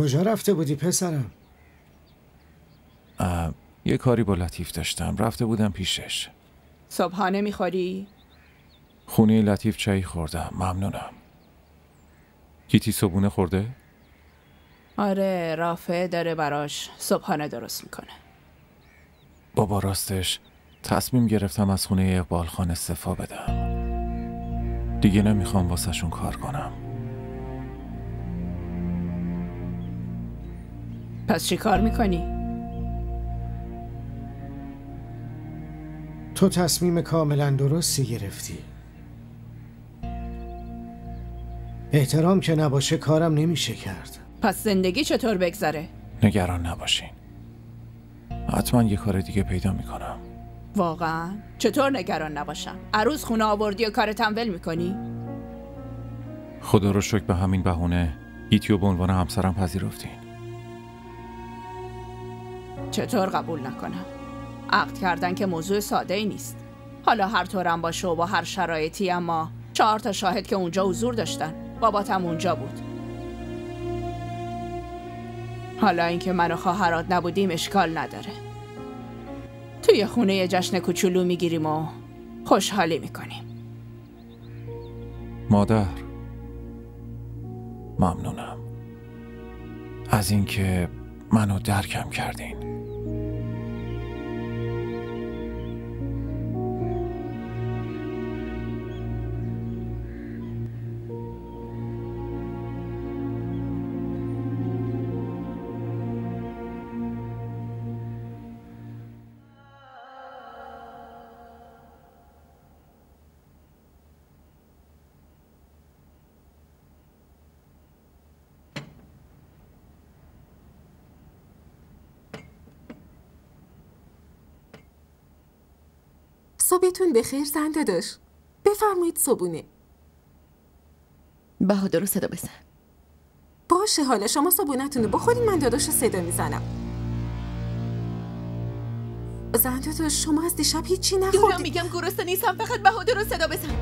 کجا رفته بودی پسرم؟ یه کاری با لطیف داشتم، رفته بودم پیشش. صبحانه میخوری؟ خونه لطیف چایی خوردم، ممنونم. کیتی صبحونه خورده؟ آره، رافع داره براش صبحانه درست میکنه. بابا راستش تصمیم گرفتم از خونه اقبال خان استعفا بدم. دیگه نمیخوام واسه شون کار کنم. پس چی کار میکنی؟ تو تصمیم کاملا درستی گرفتی. احترام که نباشه کارم نمیشه کرد. پس زندگی چطور بگذره؟ نگران نباشین، حتما یه کار دیگه پیدا میکنم. واقعا؟ چطور نگران نباشم؟ عروس خونه آوردی و کار تنبل میکنی؟ خدا رو شکر به همین بهونه ایتیو به عنوان همسرم پذیرفتین. چطور قبول نکنم؟ عقد کردن که موضوع ساده ای نیست. حالا هر طورم باشه و با هر شرایطی، اما 4 تا شاهد که اونجا حضور داشتن. باباتم اونجا بود. حالا اینکه من و خواهرات نبودیم اشکال نداره. توی خونه یه جشن کوچولو میگیریم و خوشحالی میکنیم. مادر، ممنونم از اینکه منو درکم کردین. صبحتون بخیر زن داداش. بفرمایید صبونه. بهادر رو صدا بزن. باشه، حالا شما صبونتون رو بخورین، من داداش رو صدا میزنم. زن داداش شما از دیشب هیچی نخوردی. دورم میگم گرسنه نیستم، فقط بهادر رو صدا بزن.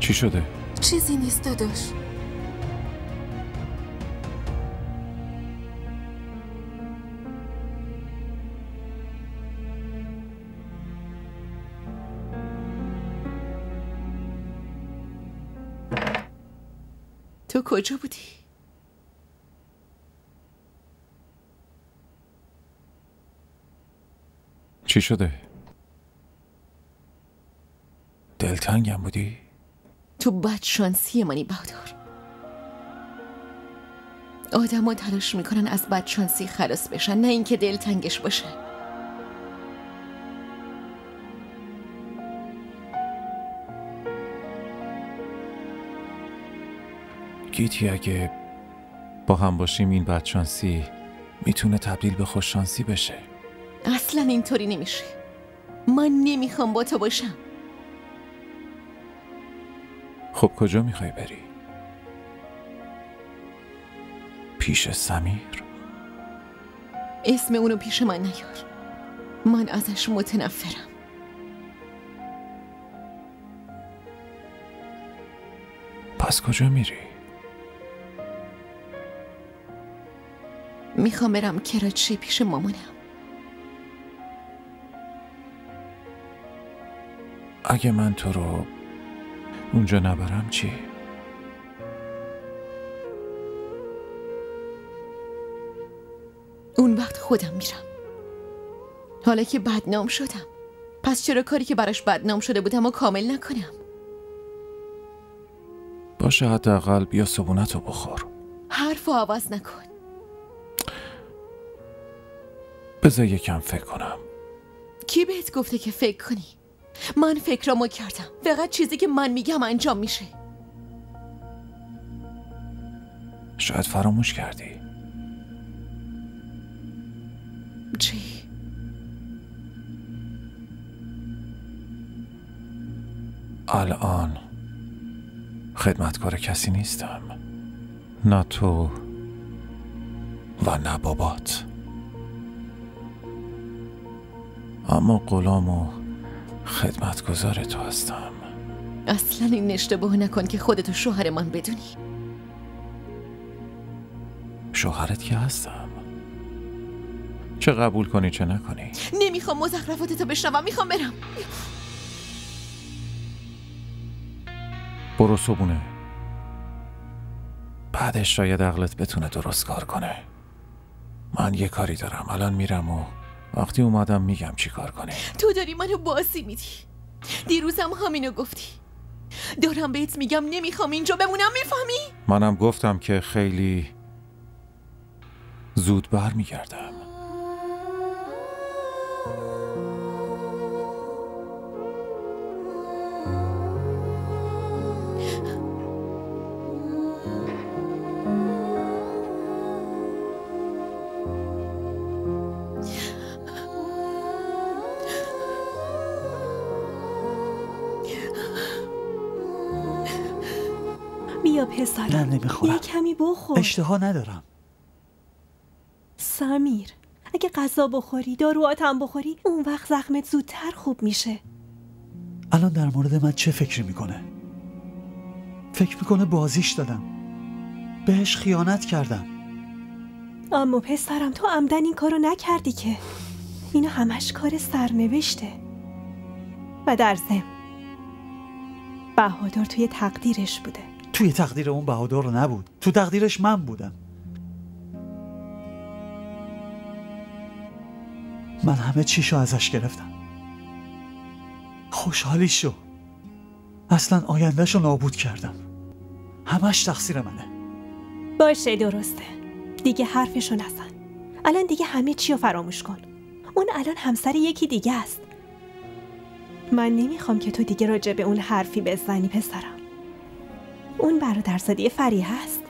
چی شده؟ چیزی نیست داداش. تو کجا بودی؟ چی شده؟ دلتنگم بودی؟ تو بدشانسی منی بهادر. آدم ها تلاش میکنن از بدشانسی خلاص بشن، نه اینکه دلتنگش باشه. گیتی اگه با هم باشیم این بدشانسی میتونه تبدیل به خوششانسی بشه. اصلا اینطوری نمیشه. من نمیخوام با تو باشم. خب کجا میخوای بری؟ پیش سمیر؟ اسم اونو پیش من نیار. من ازش متنفرم. پس کجا میری؟ میخوام برم کراچی پیش مامانم. اگه من تو رو اونجا نبرم چی؟ اون وقت خودم میرم. حالا که بدنام شدم، پس چرا کاری که براش بدنام شده بودم و کامل نکنم؟ باشه حداقل بیا صبونتو بخور. حرف و عوض نکن. بذار یکم فکر کنم. کی بهت گفته که فکر کنی؟ من فکرامو کردم. فقط چیزی که من میگم انجام میشه. شاید فراموش کردی. چی؟ الان خدمتکار کسی نیستم، نه تو و نه بابات. اما غلام و خدمتگزار تو هستم. اصلا این اشتباه نکن که خودتو شوهر من بدونی. شوهرت که هستم، چه قبول کنی چه نکنی. نمیخوام مزخرفاتتو بشنوم، میخوام برم. برو صبونه، بعدش شاید عقلت بتونه درست کار کنه. من یه کاری دارم، الان میرم و وقتی اومدم میگم چی کار کنی. تو داری منو باسی میدی. دیروزم همینو گفتی. دارم بهت میگم نمیخوام اینجا بمونم، میفهمی؟ منم گفتم که خیلی زود برمیگردم. بیا پسرم. نه نمیخورم. یه کمی بخور. اشتها ندارم. سمیر، اگه غذا بخوری، داروهاتم بخوری، اون وقت زخمت زودتر خوب میشه. الان در مورد من چه فکری میکنه؟ فکر میکنه بازیش دادم، بهش خیانت کردم. اما پسرم تو عمدن این کارو نکردی که. اینا همش کار سرنوشته. و در ضمن بهادر توی تقدیرش بوده. توی تقدیر اون بهادر نبود، تو تقدیرش من بودم. من همه چیشو ازش گرفتم. خوشحالیشو، اصلا آیندهشو نابود کردم. همش تقصیر منه. باشه درسته، دیگه حرفشو نزن. الان دیگه همه چی رو فراموش کن. اون الان همسر یکی دیگه است. من نمیخوام که تو دیگه راجع به اون حرفی بزنی پسرم. اون برادرزاده فریحه است.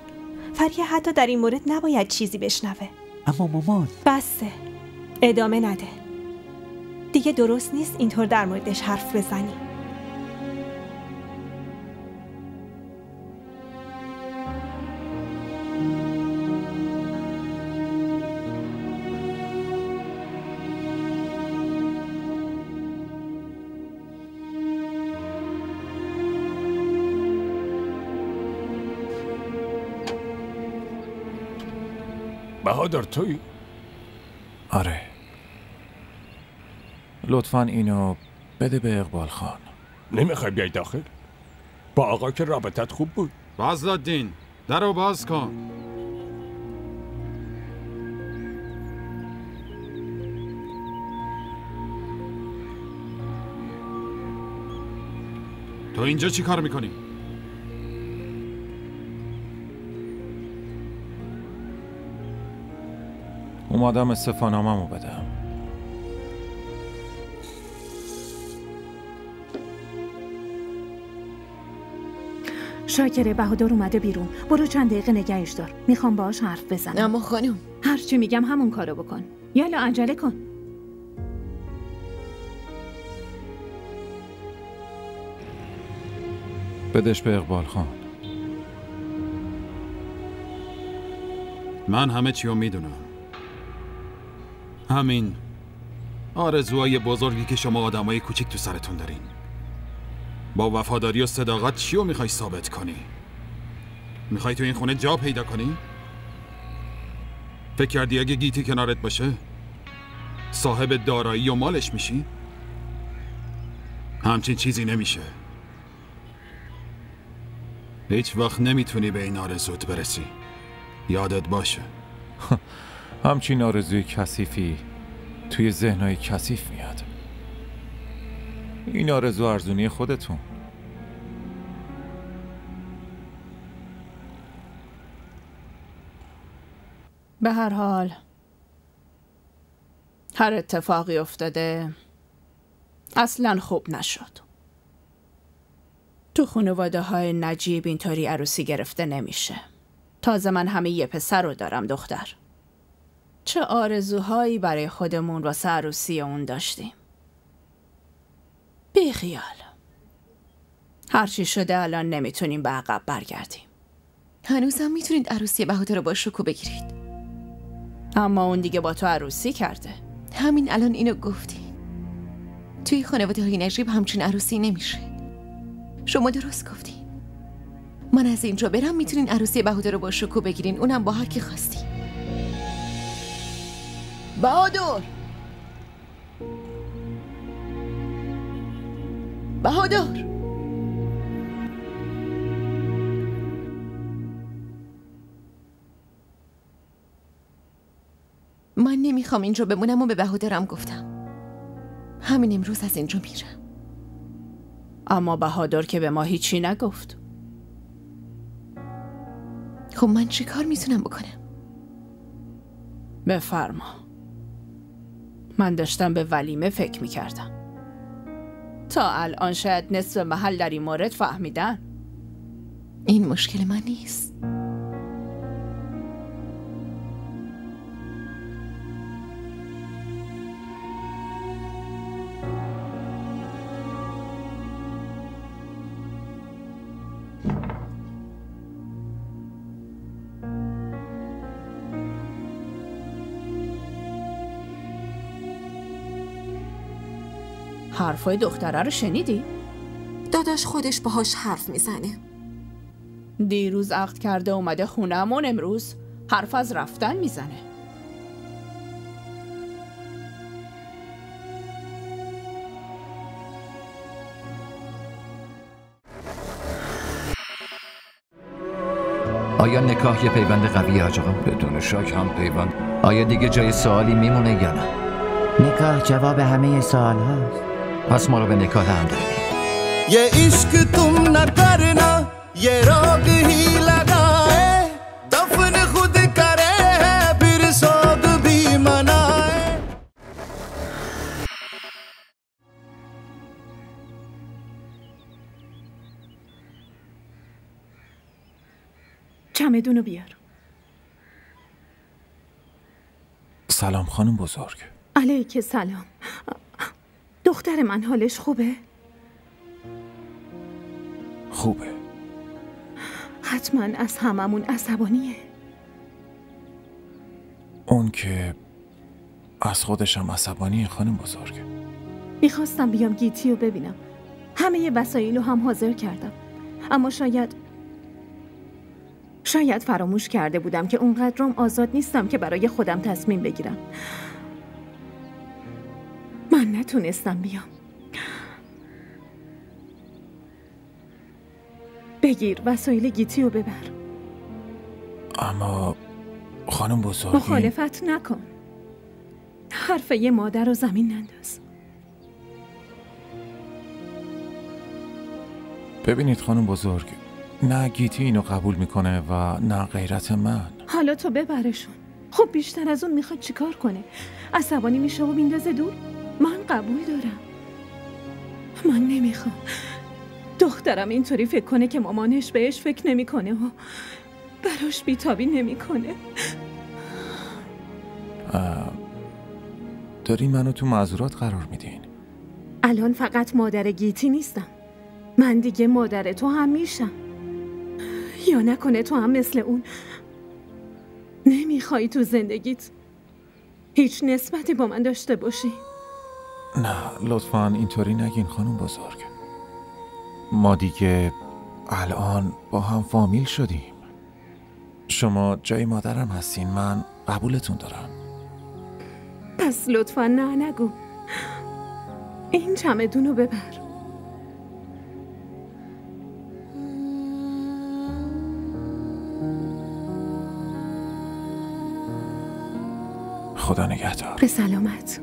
فریحه حتی در این مورد نباید چیزی بشنوه. اما مامان. بسه، ادامه نده. دیگه درست نیست اینطور در موردش حرف بزنی. بهادر توی؟ آره، لطفاً اینو بده به اقبال خان. نمیخوای بیای داخل؟ با آقا که رابطت خوب بود. فضل‌الدین، درو باز کن. تو اینجا چی کار میکنی؟ اومدم استعفانامه‌مو بدم. شاکره، بهادر اومده بیرون. برو چند دقیقه نگهش دار. میخوام باهاش حرف بزنم. اما خانم، هر چی میگم همون کارو بکن. یالا عجله کن. بدش به اقبال خان. من همه چی رو میدونم. همین آرزوهای بزرگی که شما آدمای کوچیک تو سرتون دارین. با وفاداری و صداقت چی رو میخوای ثابت کنی؟ میخوای تو این خونه جا پیدا کنی؟ فکر کردی اگه گیتی کنارت باشه صاحب دارایی و مالش میشی؟ همچین چیزی نمیشه. هیچ وقت نمیتونی به این آرزوت برسی. یادت باشه. همچین آرزوی کثیفی توی ذهنهای کثیف میاد. این آرزو ارزونی خودتون. به هر حال هر اتفاقی افتاده اصلا خوب نشد. تو خانواده های نجیب اینطوری عروسی گرفته نمیشه. تازه من همه یه پسر رو دارم دختر. چه آرزوهایی برای خودمون واسه عروسی اون داشتیم. بی خیال. هرچی شده الان نمیتونیم به عقب برگردیم. هنوزم میتونید عروسی بهادر رو با شوکو بگیرید. اما اون دیگه با تو عروسی کرده. همین الان اینو گفتی. توی خانواده های نجیب همچین عروسی نمیشه. شما درست گفتین. من از اینجا برم میتونین عروسی بهادر رو با شکوه بگیرین، اونم با هر کی خواستین. بهادر! بهادر! من نمیخوام اینجا بمونم و به بهادرم گفتم. همین امروز از اینجا میرم. اما بهادر که به ما هیچی نگفت. خب من چی کار میتونم بکنم؟ بفرما. من داشتم به ولیمه فکر میکردم. تا الان شاید نصف محل در این مورد فهمیدن. این مشکل من نیست. حرفای دختره رو شنیدی؟ داداش خودش باهاش حرف میزنه. دیروز عقد کرده اومده خونه‌مون، امروز حرف از رفتن میزنه. آیا نکاح یه پیوند قویه حاج آقا؟ بدون شک هم پیوند. آیا دیگه جای سوالی میمونه یا نه؟ نکاح جواب همه سوال هاست. پس ما رو به نکاح هم داریم. ये इश्क तुम न करना ये रोग ही लगाए दफन खुद करे है फिर सोग भी मनाए. چمدونو بیار. سلام خانم بزرگ. علیک سلام. دختر من حالش خوبه؟ خوبه. حتما از هممون عصبانیه. اون که از خودشم عصبانیه خانم بزرگ. میخواستم بیام گیتی رو ببینم. همه وسایل رو هم حاضر کردم. اما شاید فراموش کرده بودم که اونقدرم آزاد نیستم که برای خودم تصمیم بگیرم. من نتونستم بیام. بگیر وسایل گیتی رو ببر. اما خانم بزرگی مخالفت نکن. حرف یه مادر رو زمین ننداز. ببینید خانم بزرگ، نه گیتی اینو قبول میکنه و نه غیرت من. حالا تو ببرشون. خب بیشتر از اون میخواد چیکار کنه؟ عصبانی میشه و بیندازه دور؟ من قبول دارم. من نمیخوام دخترم اینطوری فکر کنه که مامانش بهش فکر نمیکنه و براش بیتابی نمیکنه. دارین منو تو معذورات قرار میدین؟ الان فقط مادر گیتی نیستم. من دیگه مادر تو هم میشم. یا نکنه تو هم مثل اون نمیخوای تو زندگیت هیچ نسبتی با من داشته باشی؟ نه لطفاً اینطوری نگین خانم بزرگ. ما دیگه الان با هم فامیل شدیم. شما جای مادرم هستین، من قبولتون دارم. پس لطفاً نه نگو. این چمدونو ببر. خدا نگهدار. به سلامت.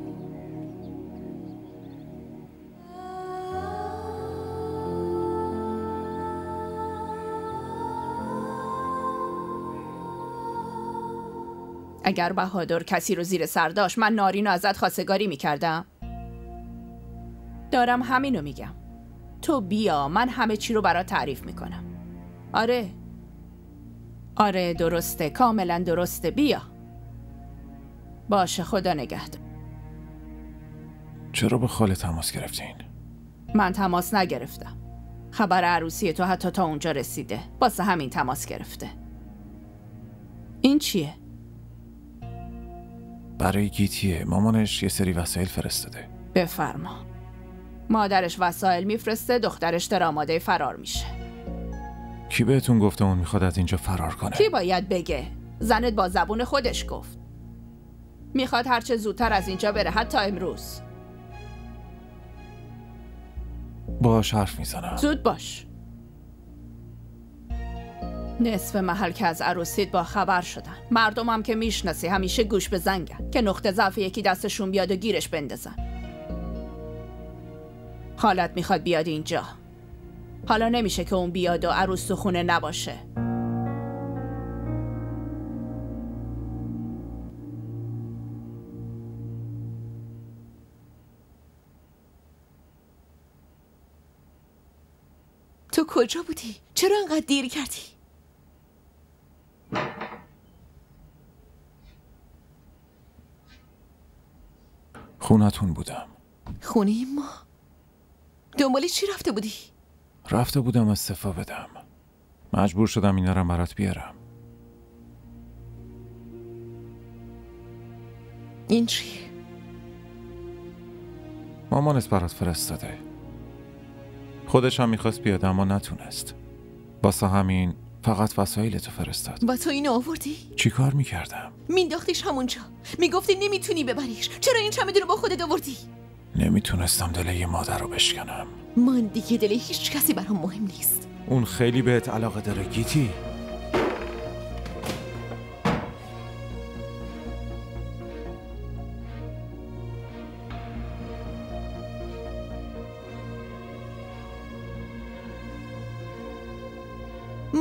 اگر بهادر کسی رو زیر سر داشت من نارین رو ازت خواستگاری میکردم. دارم همینو میگم. تو بیا، من همه چی رو برات تعریف میکنم. آره درسته، کاملا درسته. بیا. باشه خدا نگهدار. چرا با خاله تماس گرفتین؟ من تماس نگرفتم. خبر عروسی تو حتی تا اونجا رسیده. واسه همین تماس گرفته. این چیه؟ برای گیتیه. مامانش یه سری وسایل فرستاده. بفرما. مادرش وسایل میفرسته، دخترش در آماده فرار میشه. کی بهتون گفته اون میخواد از اینجا فرار کنه؟ کی باید بگه؟ زنت با زبون خودش گفت. میخواد هرچه زودتر از اینجا بره، حتی امروز. باهاش حرف میزنم. زود باش. نصف محل که از عروسیت با خبر شدن. مردم هم که میشناسی همیشه گوش به زنگن که نقطه ضعف یکی دستشون بیاد و گیرش بندازن. خالت میخواد بیاد اینجا. حالا نمیشه که اون بیاد و عروس تو خونه نباشه. تو کجا بودی؟ چرا انقدر دیر کردی؟ خونتون بودم. خونه ما؟ دنبال چی رفته بودی؟ رفته بودم استعفا بدم. مجبور شدم اینا رو برات بیارم. این چی؟ مامانت برات فرستاده. خودش هم میخواست بیاد اما نتونست. واسه همین فقط وسایلتو فرستاد. و تو اینو آوردی؟ چی کار میکردم؟ مینداختیش همونجا. میگفتی نمیتونی ببریش. چرا این چمدون رو با خودت آوردی؟ نمیتونستم دل یه مادر رو بشکنم. من دیگه دل هیچ کسی برام مهم نیست. اون خیلی بهت علاقه داره گیتی.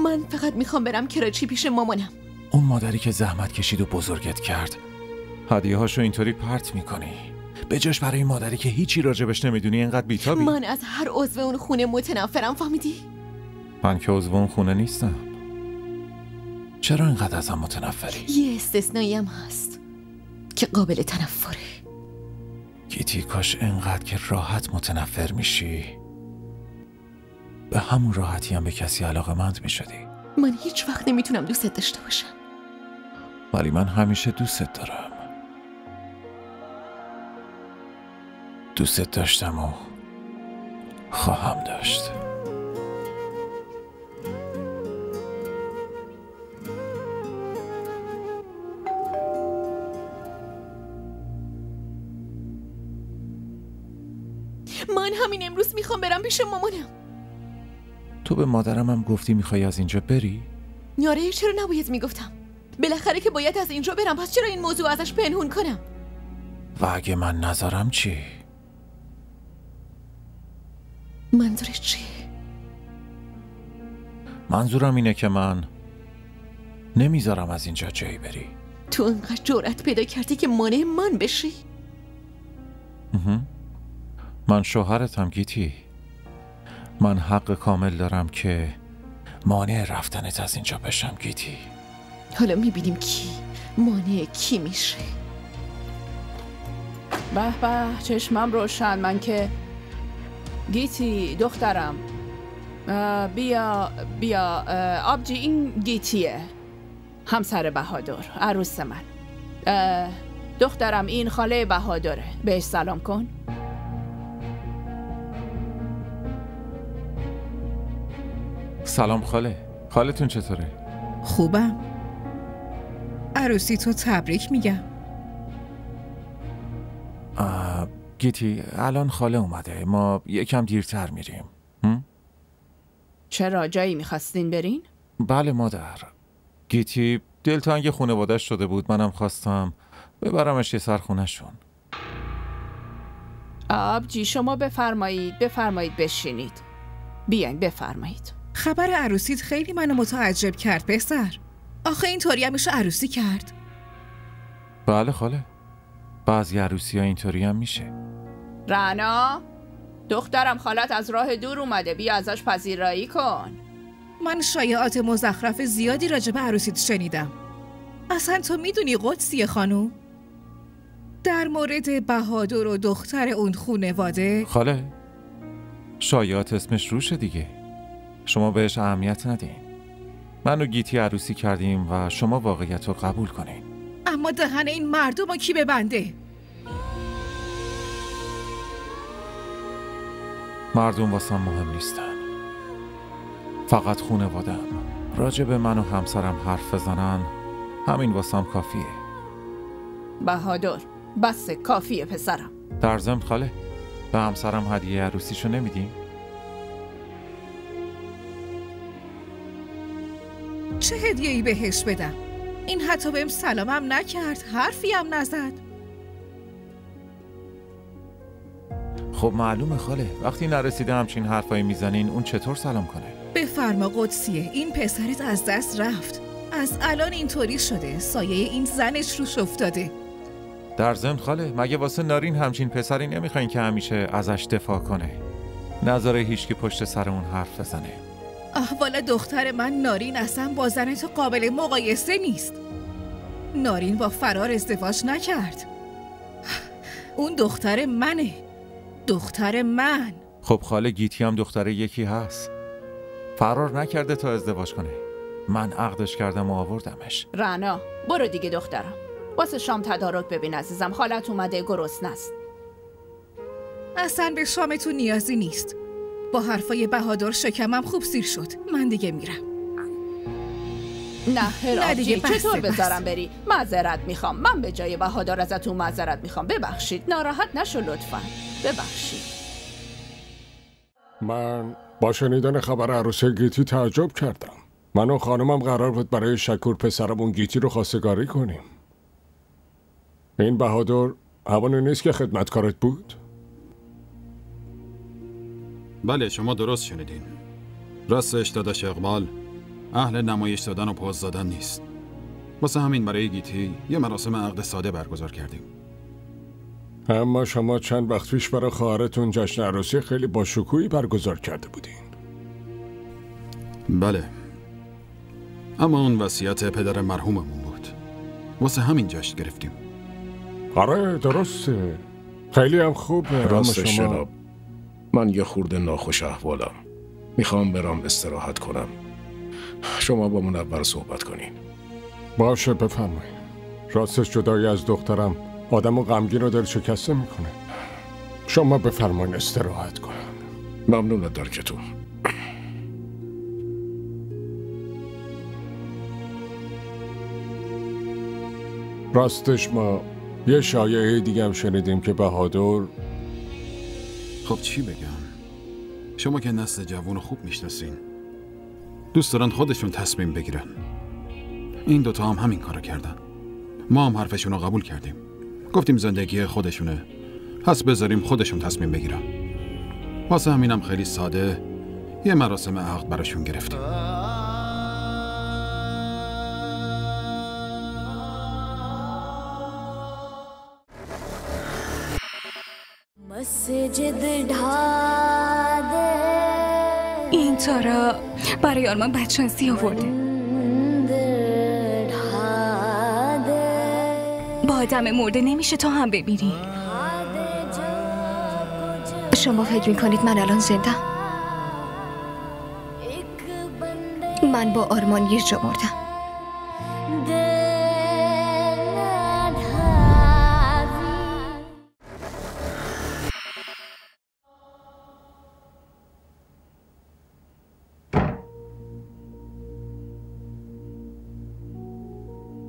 من فقط میخوام برم کراچی پیش مامانم. اون مادری که زحمت کشید و بزرگت کرد هدیه هاشو اینطوری پرت میکنی؟ به جاش برای مادری که هیچی راجبش نمیدونی اینقدر بیتابی؟ من از هر عضو اون خونه متنفرم، فهمیدی؟ من که عضو اون خونه نیستم. چرا اینقدر ازم متنفری؟ یه استثنایی هم هست که قابل تنفره. گیتی کاش اینقدر که راحت متنفر میشی به همون راحتی هم به کسی علاقه‌مند میشدی. من هیچ وقت نمیتونم دوستت داشته باشم. ولی من همیشه دوستت دارم. دوستت داشتم و خواهم داشت. من همین امروز میخوام برم پیش مامانم. تو به مادرم هم گفتی میخوای از اینجا بری؟ یاره چرا نباید میگفتم؟ بالاخره که باید از اینجا برم، پس چرا این موضوع ازش پنهون کنم؟ و اگه من نذارم چی؟ منظورش چیه؟ منظورم اینه که من نمیذارم از اینجا جایی بری. تو انقدر جرأت پیدا کردی که مانع من بشی؟ من شوهرتم گیتی. من حق کامل دارم که مانع رفتنت از اینجا بشم گیتی. حالا میبینیم کی مانع کی میشه. به به چشمم روشن. من که گیتی دخترم بیا آبجی، این گیتیه، همسر بهادر، عروس من. دخترم این خاله بهادره، بهش سلام کن. سلام خاله. خالتون چطوره؟ خوبم. عروسی تو تبریک میگم. گیتی الان خاله اومده، ما یکم دیرتر میریم. چرا جایی میخواستین برین؟ بله مادر. گیتی دلتنگ خانواده‌اش شده بود، منم خواستم ببرمش یه سر خونه‌شون. آبجی شما بفرمایید بشینید. بیاین بفرمایید. خبر عروسیت خیلی منو متعجب کرد پسر. آخه اینطوری هم میشه عروسی کرد؟ بله خاله، بعضی عروسی ها اینطوری هم میشه. رعنا دخترم خالت از راه دور اومده، بیا ازش پذیرایی کن. من شایعات مزخرف زیادی راجع به عروسیت شنیدم. اصلا تو میدونی قدسیه خانوم؟ در مورد بهادر و دختر اون خونواده؟ خاله شایعات اسمش روشه دیگه، شما بهش اهمیت ندین. من و گیتی عروسی کردیم و شما واقعیت رو قبول کنین. اما دهن این مردم رو کی ببنده؟ مردم واسم مهم نیستن، فقط خونوادم. راجع به من و همسرم حرف بزنن همین واسم کافیه. بهادر بس کافیه پسرم. در ضمن خاله، به همسرم هدیه عروسیشو نمیدیم؟ چه هدیه‌ای بهش بدم؟ این حتی بهم سلامم نکرد، حرفی هم نزد. خب معلومه خاله، وقتی نرسیده همچین حرفایی میزنین اون چطور سلام کنه؟ بفرما قدسیه، این پسرت از دست رفت. از الان اینطوری شده، سایه این زنش روش افتاده. در ضمن خاله، مگه واسه نارین همچین پسری نمیخواین که همیشه ازش دفاع کنه؟ نذاره هیچکی پشت سر اون حرف بزنه. احوال دختر من نارین اصلا با زن تو قابل مقایسه نیست. نارین با فرار ازدواج نکرد. اون دختر منه، دختر من. خب خاله، گیتی هم دختر یکی هست. فرار نکرده تا ازدواج کنه. من عقدش کردم و آوردمش. رعنا برو دیگه دخترم، واسه شام تدارک ببین عزیزم، خالت اومده گرسنه است. اصلا به شامتون نیازی نیست. با حرفای بهادر شکمم خوب سیر شد. من دیگه میرم. نه هراجی، چطور بسه. بذارم بری؟ معذرت میخوام، من به جای بهادر ازتون معذرت میخوام. ببخشید، ناراحت نشو لطفا. ببخشید. من با شنیدن خبر عروسی گیتی تعجب کردم. من و خانمم قرار بود برای شکور پسرمون گیتی رو خواستگاری کنیم. این بهادر همونی نیست که خدمتکارت بود؟ بله، شما درست شنیدین. راستش داداش اقبال اهل نمایش دادن و پوز دادن نیست. واسه همین برای گیتی یه مراسم عقد ساده برگزار کردیم. اما شما چند وقت پیش برای خواهرتون جشن عروسی خیلی با شکوهی برگزار کرده بودین. بله، اما اون وصیت پدر مرحوممون بود. واسه همین جشن گرفتیم. آره درسته، خیلی هم خوبه. راستش جناب، من یه خورده ناخوش احوالم. میخوام برام استراحت کنم. شما با منور صحبت کنین. باشه بفرمایید. راستش جدایی از دخترم آدمو غمگین و دل شکسته میکنه. شما بفرمایید استراحت کنم. ممنون از درکتون. راستش ما یه شایعه دیگه هم شنیدیم که بهادر. خب چی بگم؟ شما که نسل جوان خوب میشناسین. دوست دارن خودشون تصمیم بگیرن. این دوتا هم همین کارو کردن. ما هم حرفشون رو قبول کردیم. گفتیم زندگی خودشونه، پس بذاریم خودشون تصمیم بگیرن. واسه همینم خیلی ساده یه مراسم عقد براشون گرفتیم. این تارا برای آرمان بدشانسی آورده. با آدم مرده نمیشه تو هم ببینی. شما فکر میکنید من الان زنده؟ من با آرمان یه جا مردم.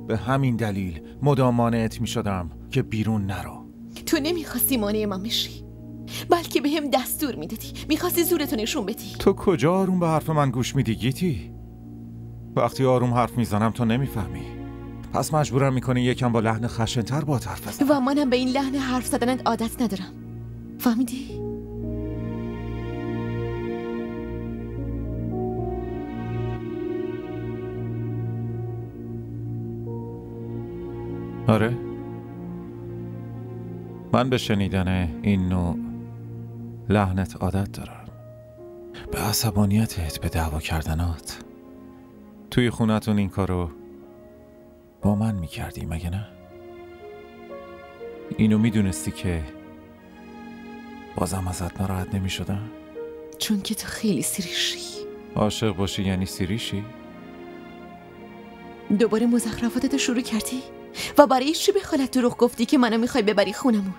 به همین دلیل مدام مانعت می شدم که بیرون نرو. تو نمیخواستی مانع من بشی، بلکه به هم دستور میدادی. میخواستی زورتو نشون بدی. تو کجا آروم به حرف من گوش میدی گیتی؟ وقتی آروم حرف میزنم تو نمیفهمی، پس مجبورم میکنی یکم با لحن خشن‌تر با حرف بزنم. و منم به این لحن حرف زدنت عادت ندارم. فهمیدی؟ آره، من به شنیدن این نوع لحنت عادت دارم. به عصبانیتت، به دعوا کردنات. توی خونتون این کارو با من میکردی مگه نه؟ اینو میدونستی که بازم ازت ناراحت نمیشدم؟ چون که تو خیلی سیریشی. عاشق باشی یعنی سیریشی؟ دوباره مزخرفاتتو شروع کردی؟ و برای چی به خالت دروغ گفتی که منو میخوای ببری خونمون؟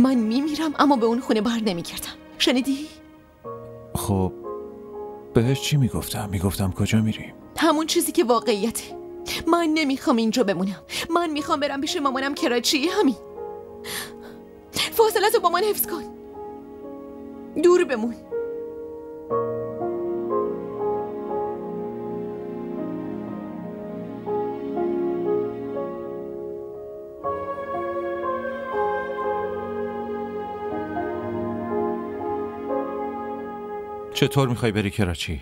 من میمیرم اما به اون خونه بر نمیگردم. شنیدی؟ خب بهش چی میگفتم؟ میگفتم کجا میریم؟ همون چیزی که واقعیته. من نمیخوام اینجا بمونم. من میخوام برم پیش مامانم کراچی. همین. فاصلتو با من حفظ کن. دور بمون. چطور میخوای بری کراچی؟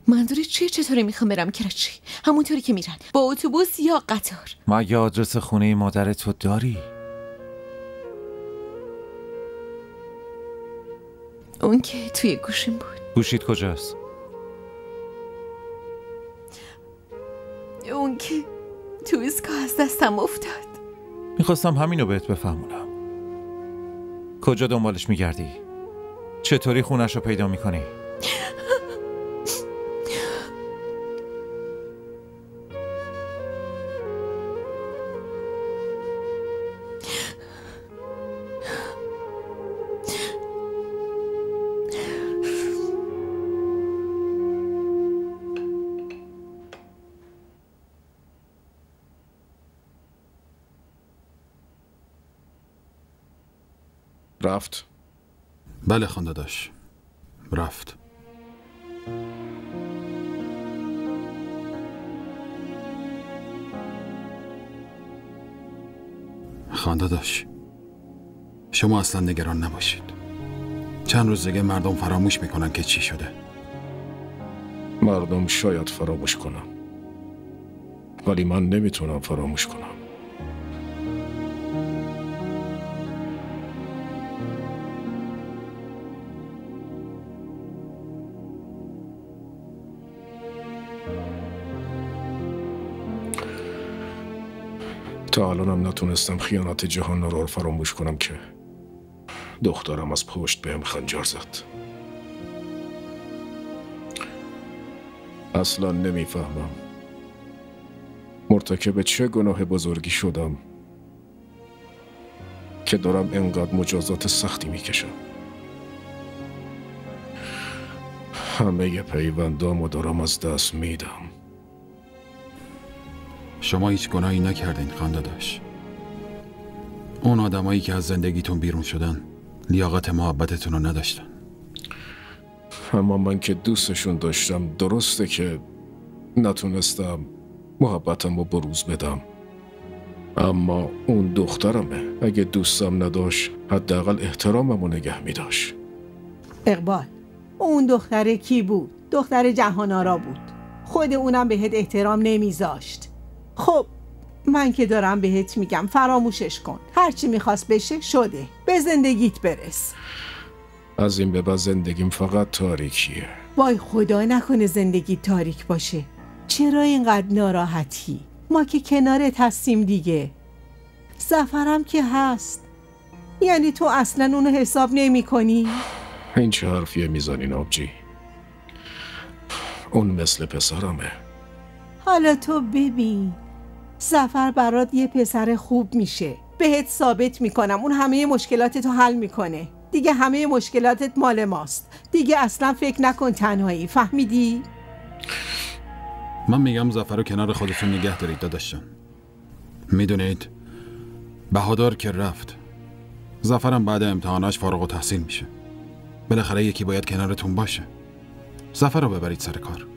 منظورت چیه چطوری میخوام برم کراچی؟ همونطوری که میرن، با اتوبوس یا قطار. مگه آدرس خونه مادرت تو داری؟ اون که توی گوشیم بود. گوشیت کجاست؟ اون که تو ایستگاه از دستم افتاد. میخواستم همینو بهت بفهمونم. کجا دنبالش میگردی؟ چطوری خونش رو پیدا میکنی؟ رفت؟ بله خانداداش، رفت. خانداداش، شما اصلا نگران نباشید. چند روز دیگه مردم فراموش میکنن که چی شده. مردم شاید فراموش کنم، ولی من نمیتونم فراموش کنم. تا الانم نتونستم خیانت جهان رو فراموش کنم که دخترم از پشت بهم خنجر زد. اصلا نمیفهمم مرتکب چه گناه بزرگی شدم که دارم انقدر مجازات سختی میکشم. همه پیوندامو دارم از دست میدم. شما هیچ گناهی نکردین خانداداش. اون آدمایی که از زندگیتون بیرون شدن لیاقت محبتتون رو نداشتن. اما من که دوستشون داشتم، درسته که نتونستم محبتم رو بروز بدم، اما اون دخترمه. اگه دوستم نداشت حداقل احترامم رو نگه میداشت. اقبال، اون دختره کی بود؟ دختر جهان‌آرا بود. خود اونم بهت احترام نمیذاشت. خب من که دارم بهت میگم فراموشش کن. هرچی میخواست بشه شده. به زندگیت برس. از این به بعد زندگیم فقط تاریکیه. وای خدا نکنه زندگی تاریک باشه. چرا اینقدر ناراحتی؟ ما که کنارت هستیم دیگه. ظفرم که هست. یعنی تو اصلا اونو حساب نمی کنی؟ این چه حرفیه میزنین آبجی؟ اون مثل پسرمه. حالا تو ببین، ظفر برات یه پسر خوب میشه. بهت ثابت میکنم اون همه مشکلاتتو حل میکنه. دیگه همه مشکلاتت مال ماست. دیگه اصلا فکر نکن تنهایی. فهمیدی؟ من میگم ظفر رو کنار خودتون نگه دارید داداشم. میدونید بهادر که رفت، ظفرم بعد امتحاناش فارغ التحصیل میشه. بالاخره یکی باید کنارتون باشه. ظفر رو ببرید سر کار.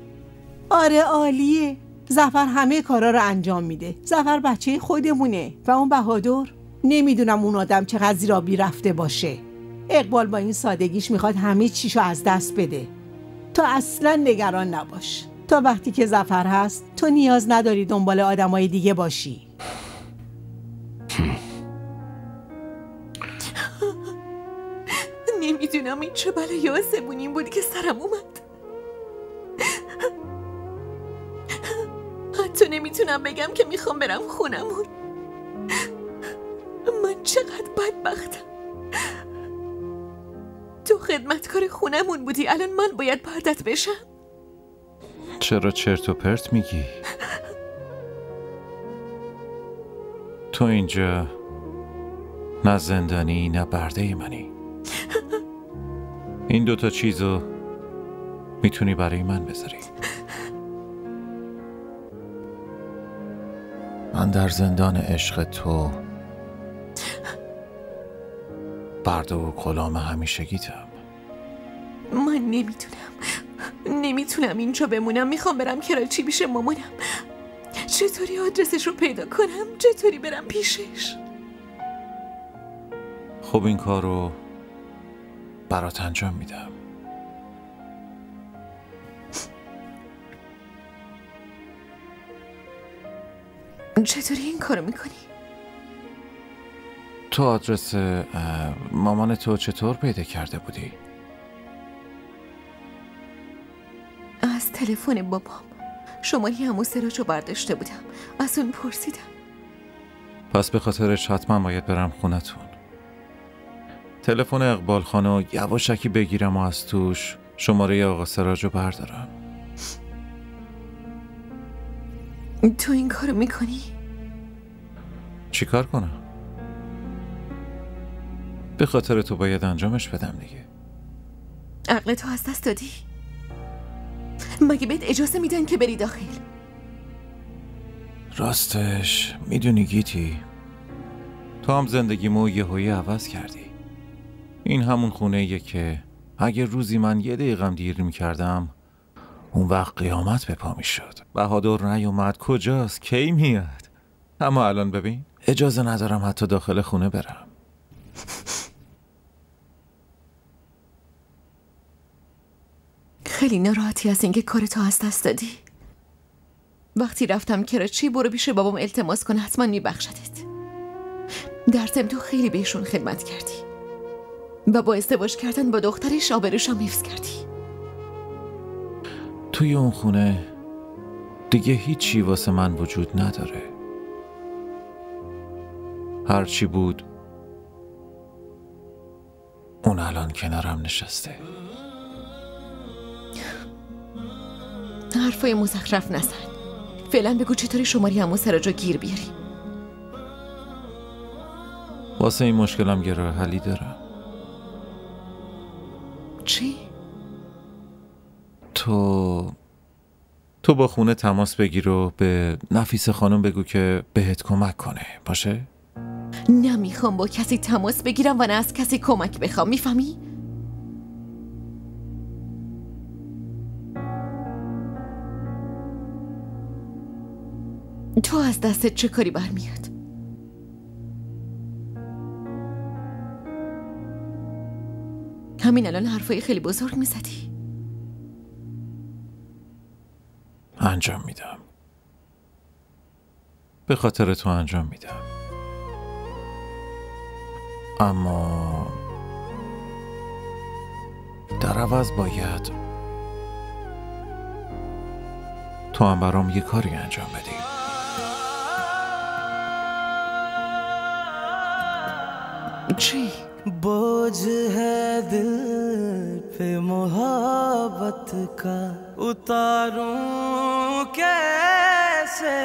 آره عالیه. ظفر همه کارا رو انجام میده. ظفر بچه خودمونه و اون بهادر نمیدونم اون آدم چقدر زیرابی رفته باشه. اقبال با این سادگیش میخواد همه چیشو از دست بده. تو اصلا نگران نباش. تا وقتی که ظفر هست تو نیاز نداری دنبال آدمای دیگه باشی. نمیدونم این چه بلای آسمونی بود که سرم اومد. حتی نمیتونم بگم که میخوام برم خونمون. من چقدر بدبختم. تو خدمتکار خونمون بودی، الان من باید بردت بشم. چرا چرت و پرت میگی؟ تو اینجا نه زندانی نه برده منی. این دوتا چیزو میتونی برای من بذاری. من در زندان عشق تو برده و غلام همیشگیتم. من نمیتونم اینجا بمونم. میخوام برم کراچی پیش مامانم. چطوری آدرسش رو پیدا کنم؟ چطوری برم پیشش؟ خب این کار رو برات انجام میدم. چطوری این کارو میکنی؟ تو آدرس مامان تو چطور پیدا کرده بودی؟ از تلفن بابام. شماره عمو سراج رو برداشته بودم. از اون پرسیدم. پس به خاطرش حتما باید برم خونتون. تلفن اقبال خانو یواشکی بگیرم و از توش شماره آقا سراج رو بردارم. تو این کارو میکنی؟ چی کار کنم؟ به خاطر تو باید انجامش بدم دیگه. عقل تو از دست دادی؟ مگه بهت اجازه میدن که بری داخل؟ راستش میدونی گیتی، تو هم زندگیمو یهویی عوض کردی. این همون خونه‌ایه که اگه روزی من 1 دقیقه دیر میکردم اون وقت قیامت به پا میشد. بهادر نیومد، کجاست، کی میاد؟ اما الان ببین اجازه ندارم حتی داخل خونه برم. خیلی ناراحتی از اینکه کارتو از دست دادی. وقتی رفتم کراچی برو پیش بابام التماس کن، حتما میبخشدت. در ضمن تو خیلی بهشون خدمت کردی و با ازدواج کردن با دخترش آبروش هم حفظ کردی. توی اون خونه دیگه هیچی واسه من وجود نداره. هرچی بود اون الان کنارم نشسته. حرفای مزخرف نزن. فعلا بگو چطوری شماری عمو سراج رو گیر بیاریم. واسه این مشکلم یه راه حلی دارم. چی؟ تو با خونه تماس بگیر و به نفیس خانم بگو که بهت کمک کنه، باشه؟ نمیخوام با کسی تماس بگیرم و نه از کسی کمک بخوام، میفهمی؟ تو از دستت چه کاری برمیاد؟ همین الان حرفای خیلی بزرگ میزدی. انجام میدم. به خاطر تو انجام میدم. اما در عوض باید تو هم برام یه کاری انجام بدی. چی؟ बोझ है दिल पे मोहब्बत का उतारूं कैसे